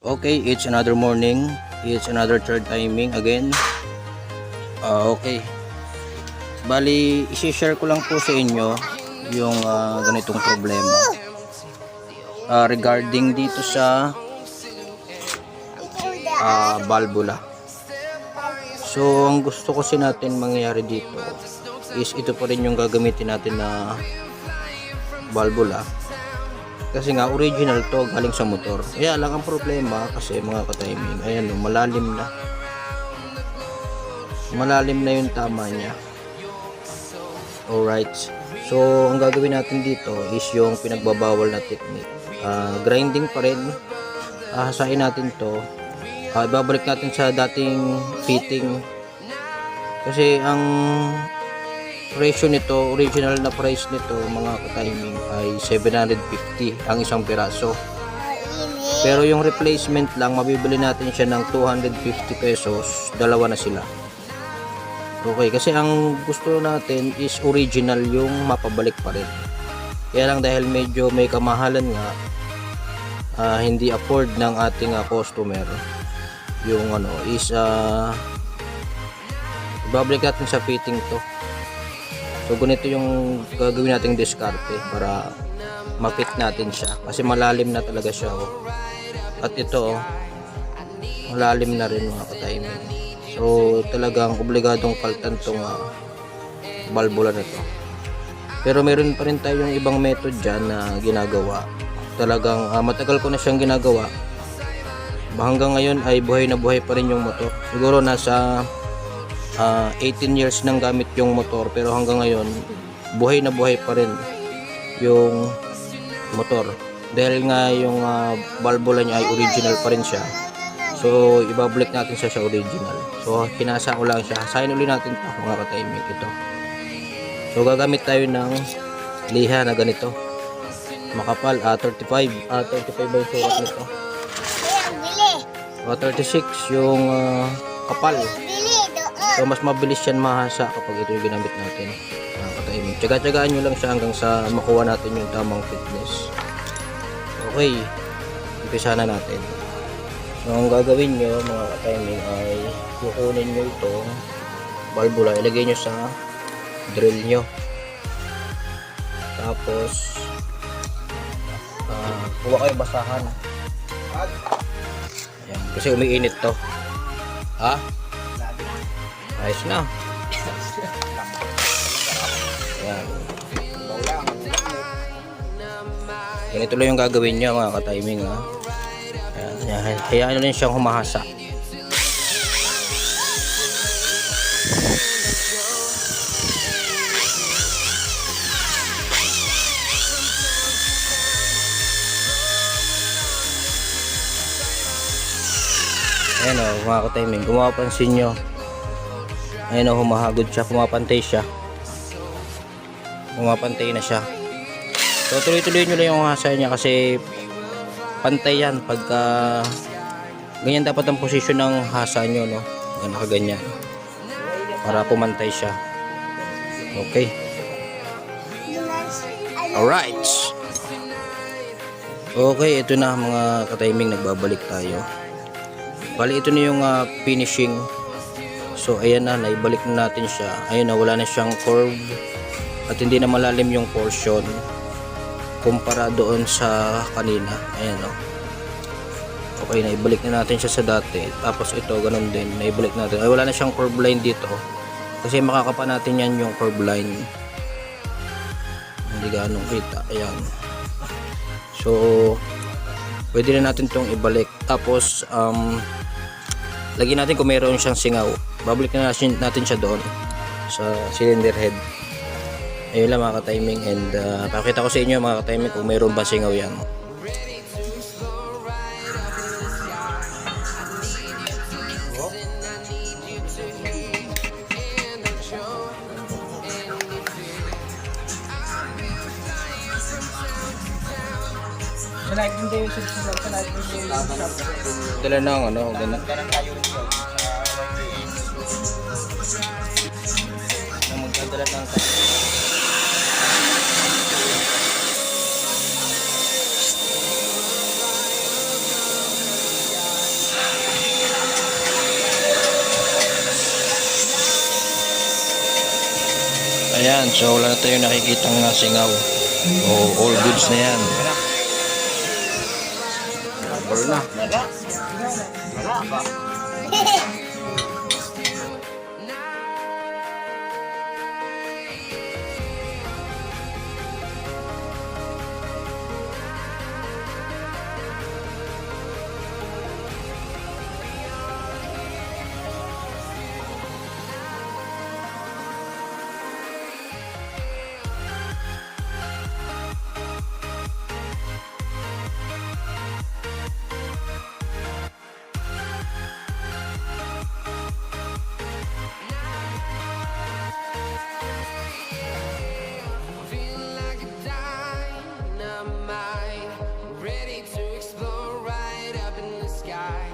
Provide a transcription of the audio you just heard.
Okay, it's another morning. It's another third timing again. Okay. Bali, i-share ko lang po sa inyo yung ganitong problema. Regarding dito sa valvula. So, ang gusto kasi natin mangyari dito is ito pa rin yung gagamitin natin na valvula. Kasi nga original to, galing sa motor. Kaya lang ang problema kasi mga ka-timing, ayan o, malalim na. Malalim na yung tama niya. Alright. So, ang gagawin natin dito is yung pinagbabawal na technique. Grinding pa rin. Hahasain natin to. Ibabalik natin sa dating fitting. Kasi ang presyo nito, original na price nito mga ka-timing ay 750 ang isang piraso. Pero yung replacement lang, mabibili natin siya ng 250 pesos, dalawa na sila. Okay, kasi ang gusto natin is original, yung mapabalik pa rin. Kaya lang dahil medyo may kamahalan nga, hindi afford ng ating customer yung is ibabalik natin sa fitting to. So ganito yung gagawin nating diskarte para ma-fit natin siya kasi malalim na talaga siya at ito malalim na rin mga ka-timing. So talagang obligadong palitan tong valvula na to. Pero meron pa rin tayong ibang method dyan na ginagawa. Talagang matagal ko na siyang ginagawa. Hanggang ngayon ay buhay na buhay pa rin yung motor. Siguro nasa 18 years nang gamit yung motor, pero hanggang ngayon buhay na buhay pa rin yung motor dahil nga yung valvula niya ay original pa rin siya. So ibabalik natin siya sa original. So hinasa ko lang siya. Hasain ulit natin ito mga ka-timing ito. So gagamit tayo ng liha na ganito makapal, 35 ba yung sukat nito, 36 yung kapal. So mas mabilis yan mahasa kapag ito yung ginamit natin. Tsaga-tsagaan nyo lang siya hanggang sa makuha natin yung tamang fitness. Okay, umpisa na natin. So ang gagawin nyo mga ka-timing ay kukunin nyo itong valvula, ilagay nyo sa drill nyo. Tapos kuha kayo basahan. Ayan, kasi umiinit to. Ayos na. Ayan. Ganito lang yung gagawin nyo mga ka-timing. Ayan. Hayaan nyo lang siyang humahasa. Ayan o mga ka-timing, kung mapapansin nyo, ayan o, humahagod siya, pumapantay siya, pumapantay na siya. So tuloy-tuloy nyo lang yung hasa niya kasi pantay yan pagka ganyan dapat ang posisyon ng hasa nyo, no? Nakaganyan para pumantay siya. Okay, alright. Okay, ito na mga ka-timing, nagbabalik tayo. Bali ito na yung finishing. So ayan na, naibalik na natin siya. Ayun na, wala na siyang curve at hindi na malalim yung portion kumpara doon sa kanina. Ayan o. Okay, naibalik na natin siya sa dati. Tapos ito, ganun din, naibalik natin. Ay, wala na siyang curve line dito kasi makakapa natin yan yung curve line. Hindi ganong kita. Ayan. So pwede na natin itong ibalik. Tapos lagyan natin kung mayroon siyang singaw. Babalik na natin siya doon sa cylinder head. Ayun lang mga ka-timing, and pakita ko sa inyo mga ka-timing kung mayroon ba singaw yan. Dala na ang ganun. Magdadala ng Ayan, so wala na tayong nakikitang singaw. O all goods na yan. Wala na. Ready to explore right up in the sky.